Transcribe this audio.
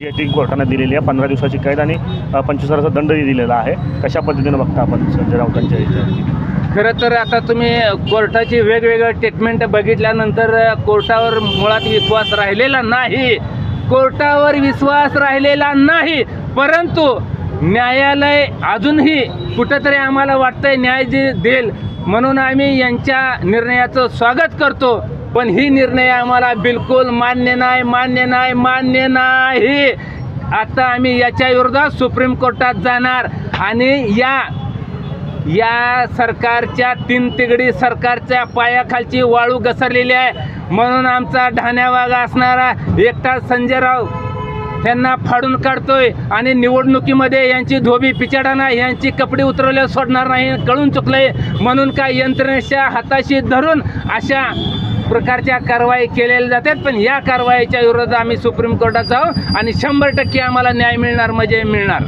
याची कोर्टाने दिलेली आहे 15 दिवसाची कैद आणि 25,000चा दंडही दिलेला आहे. कशा पद्धतीने बघता आपण संजय राऊतांच्या याच्यावरती? खरं तर आता तुम्ही कोर्टाची वेगवेगळ्या स्टेटमेंट बघितल्यानंतर कोर्टावर मुळात विश्वास राहिलेला नाही. कोर्टावर विश्वास राहिलेला नाही, परंतु न्यायालय अजूनही कुठंतरी आम्हाला वाटतंय न्याय जे देईल म्हणून आम्ही यांच्या निर्णयाचं स्वागत करतो. पण ही निर्णय आम्हाला बिलकुल मान्य नाही. आता आम्ही याच्या विरोधात सुप्रीम कोर्टात जाणार आणि या सरकारच्या तीन तिगडी सरकारच्या पायाखालची वाळू घसरलेली आहे. म्हणून आमचा ढाण्यावागा असणारा एकटा संजय राऊत त्यांना फाडून काढतोय आणि निवडणुकीमध्ये यांची धोबी पिछाडणा यांची कपडे उतरवले सोडणार नाही कळून चुकलंय. म्हणून काय यंत्रणेच्या हाताशी धरून अशा प्रकारच्या कारवाई केलेल्या जातात. पण या कारवाईच्या विरोधात आम्ही सुप्रीम कोर्टात जाऊ आणि 100% आम्हाला न्याय मिळणार म्हणजे मिळणार.